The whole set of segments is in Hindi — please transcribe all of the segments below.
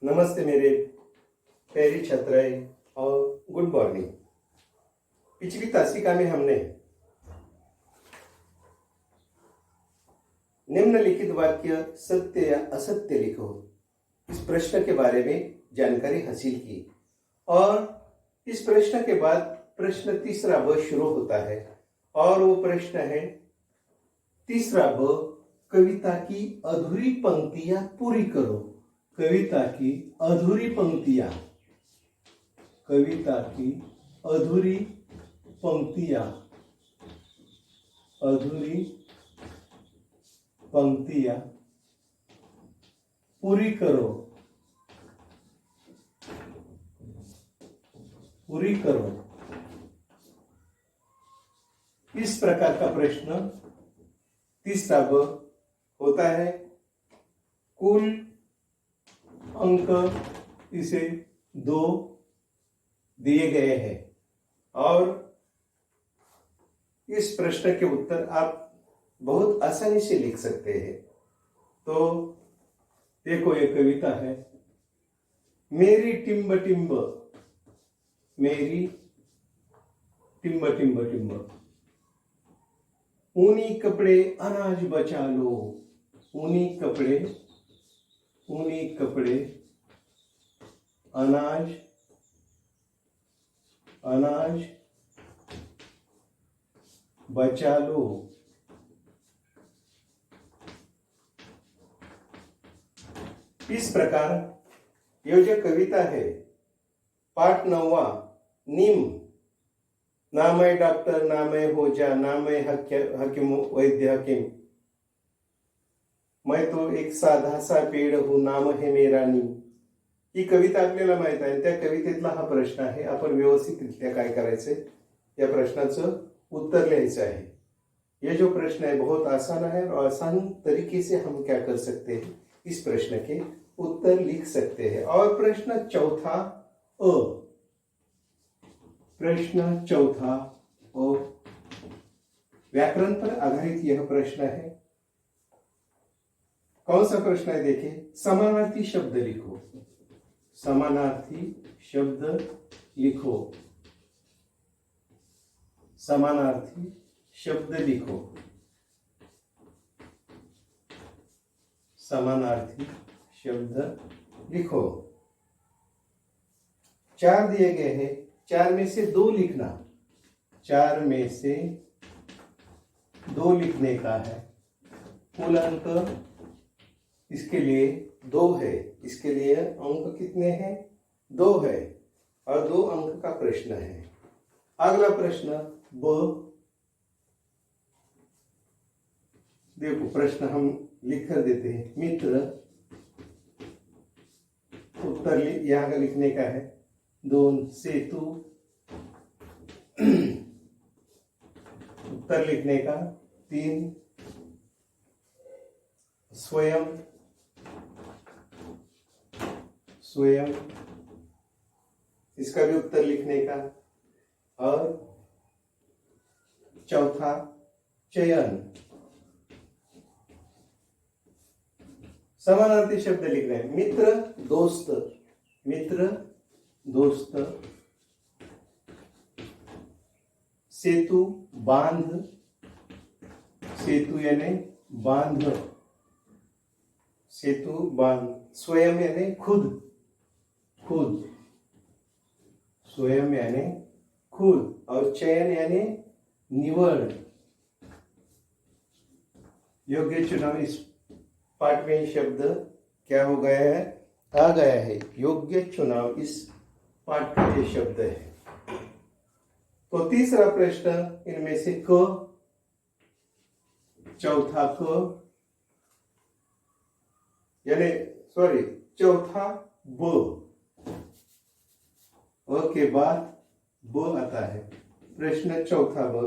नमस्ते मेरे प्यारे छात्राएं और गुड मॉर्निंग। पिछली तासिका में हमने निम्नलिखित वाक्य सत्य या असत्य लिखो इस प्रश्न के बारे में जानकारी हासिल की और इस प्रश्न के बाद प्रश्न तीसरा ब शुरू होता है और वो प्रश्न है तीसरा ब, कविता की अधूरी पंक्तियां पूरी करो। कविता की अधूरी पंक्तियां, कविता की अधूरी पंक्तियां, अधूरी पंक्तियां पूरी करो, पूरी करो। इस प्रकार का प्रश्न तीसरा ब होता है। कुल अंक इसे 2 दिए गए हैं और इस प्रश्न के उत्तर आप बहुत आसानी से लिख सकते हैं। तो देखो, ये कविता है। मेरी टिम्ब टिम्ब, मेरी टिम्ब टिम्ब टिम्ब, ऊनी कपड़े अनाज बचा लो। ऊनी कपड़े, ऊनी कपड़े अनाज, अनाज बचा लो। इस प्रकार यह जो कविता है, पाठ 9वां, निम, नाम है डॉक्टर, नाम है होजा, नाम है हकीम, वैद्य हकीम, मैं तो एक साधा सा पेड़ हूं, नाम है मेरा नीम। ही कविता आपल्याला माहित आहे। त्या कवितेतला हा प्रश्न आहे। आपण व्यवस्थितरित्या काय करायचंय, या प्रश्नाचं उत्तर लिहायचं आहे। ये जो प्रश्न है बहुत आसान है और आसान तरीके से हम क्या कर सकते हैं, इस प्रश्न के उत्तर लिख सकते हैं। और प्रश्न चौथा अ, प्रश्न चौथा अ, व्याकरण पर आधारित यह प्रश्न है। कौन सा प्रश्न है देखिए, समानार्थी शब्द लिखो। समानार्थी शब्द लिखो, समानार्थी शब्द लिखो, समानार्थी शब्द लिखो। 4 दिए गए हैं, 4 में से 2 लिखना। 4 में से 2 लिखने का है। कुल अंक इसके लिए 2 है। इसके लिए अंक कितने हैं? 2 है और 2 अंक का प्रश्न है। अगला प्रश्न ब, देखो प्रश्न हम लिख कर देते हैं। मित्र, उत्तर यहां का लिखने का है। 2 सेतु, उत्तर लिखने का। 3 स्वयं, स्वयं, इसका भी उत्तर लिखने का। और चौथा चयन, समानार्थी शब्द लिख रहे हैं। मित्र दोस्त, मित्र दोस्त, सेतु बांध, सेतु यानी बांध, सेतु बांध। स्वयं यानी खुद, खुद, स्वयं यानी खुद। और चयन यानी निवड। योग्य चुनाव, इस पाठ में शब्द क्या हो गया है, आ गया है। योग्य चुनाव इस पाठ का ये शब्द है। तो तीसरा प्रश्न इनमें से क, चौथा क यानी सॉरी चौथा ब, अ के बाद ब आता है। प्रश्न चौथा ब,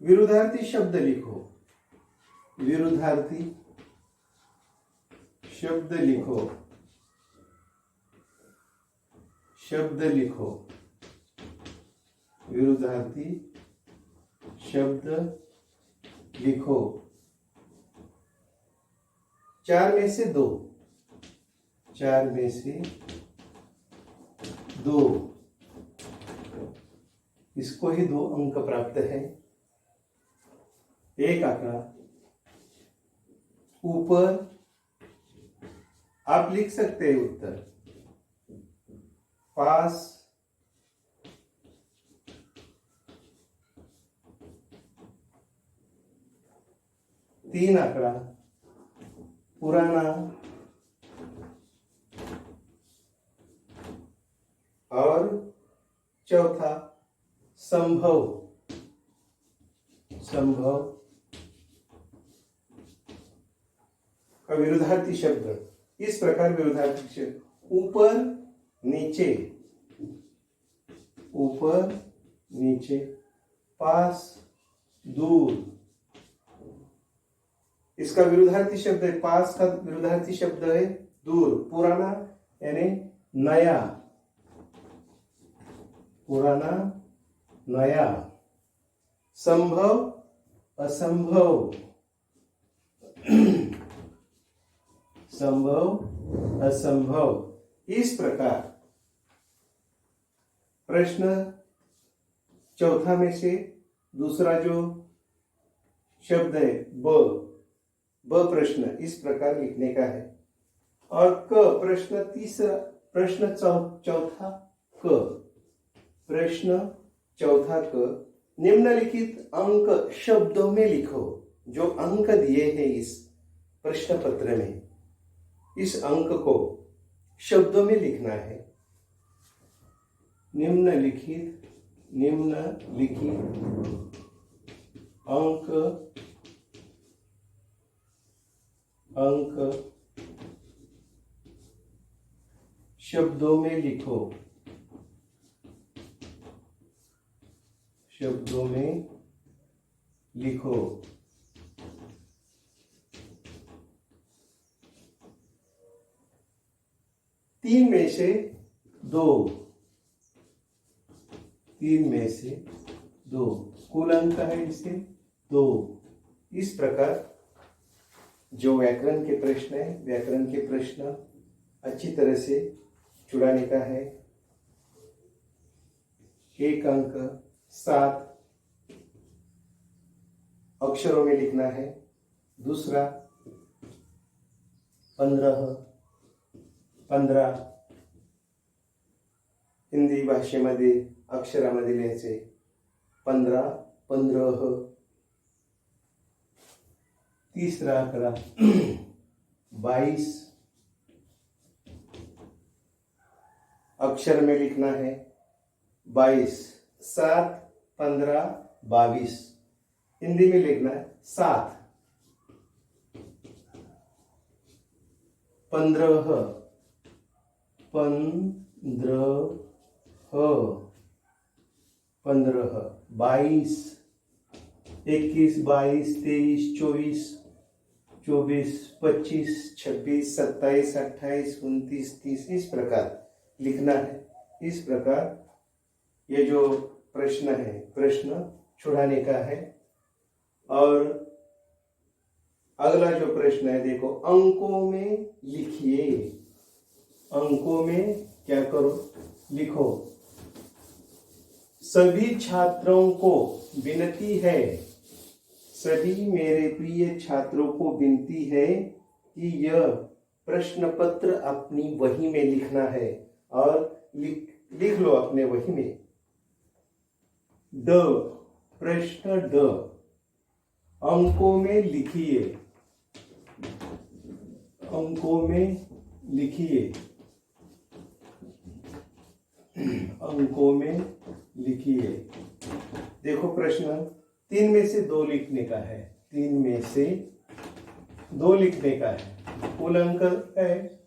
विरुद्धार्थी शब्द लिखो। विरुद्धार्थी शब्द लिखो, शब्द लिखो, विरुद्धार्थी शब्द लिखो। 4 में से 2, 4 में से 2, इसको ही 2 अंक प्राप्त है। एक आंकड़ा ऊपर आप लिख सकते हैं उत्तर पास, तीन आंकड़ा पुराना और चौथा संभव। संभव का विरोधार्थी शब्द, इस प्रकार विरोधार्थी शब्द ऊपर नीचे, ऊपर नीचे, पास दूर, इसका विरोधार्थी शब्द है। पास का विरोधार्थी शब्द है दूर। पुराना यानी नया, पुराना नया। संभव असंभव, संभव असंभव। इस प्रकार प्रश्न चौथा में से दूसरा जो शब्द है ब प्रश्न, इस प्रकार लिखने का है। और क प्रश्न तीसरा, प्रश्न चौथा क, प्रश्न चौथा क, निम्नलिखित अंक शब्दों में लिखो। जो अंक दिए हैं इस प्रश्न पत्र में, इस अंक को शब्दों में लिखना है। निम्नलिखित अंक शब्दों में लिखो, शब्दों में लिखो। 3 में से 2, 3 में से 2 कुल अंक है इसे 2। इस प्रकार जो व्याकरण के प्रश्न है, व्याकरण के प्रश्न अच्छी तरह से छुड़ाने का है। एक अंक 7 अक्षरों में लिखना है। दूसरा 15 हिंदी भाषेमध्ये अक्षरामध्ये लिहायचे 15 तीसरा आंकड़ा 22 अक्षर में लिखना है 22, 7 15 22 हिंदी में लिखना है 7 15 22 21 22 23 24 25 26 27 28 29 30 इस प्रकार लिखना है। इस प्रकार ये जो प्रश्न है, प्रश्न छुड़ाने का है। और अगला जो प्रश्न है देखो, अंकों में लिखिए। अंकों में क्या करो, लिखो। सभी छात्रों को विनती है, सभी मेरे प्रिय छात्रों को विनती है कि यह प्रश्न पत्र अपनी वही में लिखना है। और लिख लो अपने वही में। प्रश्न ड, अंकों में लिखिए, अंकों में लिखिए, अंकों में लिखिए। देखो प्रश्न 3 में से 2 लिखने का है, 3 में से 2 लिखने का है। कुल अंक है,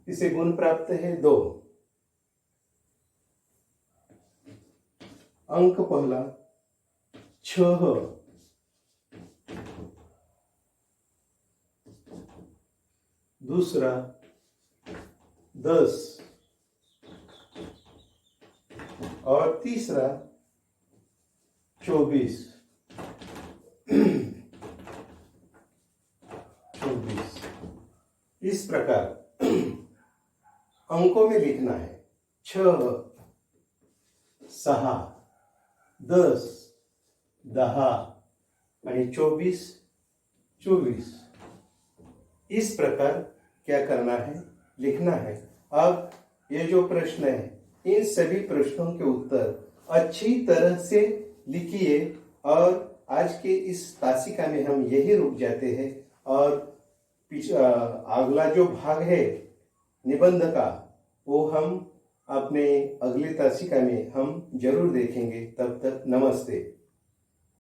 इसे गुण प्राप्त है 2। अंक पहला 6, दूसरा 10 और तीसरा 24। इस प्रकार अंकों में लिखना है। 6, 6, 10, 10 आणि 24, 24। इस प्रकार क्या करना है, लिखना है। अब ये जो प्रश्न है, इन सभी प्रश्नों के उत्तर अच्छी तरह से लिखिए और आज के इस तासिका में हम यही रुक जाते हैं और अगला जो भाग है निबंध का वो हम अपने अगले तासिका में हम जरूर देखेंगे। तब तक नमस्ते।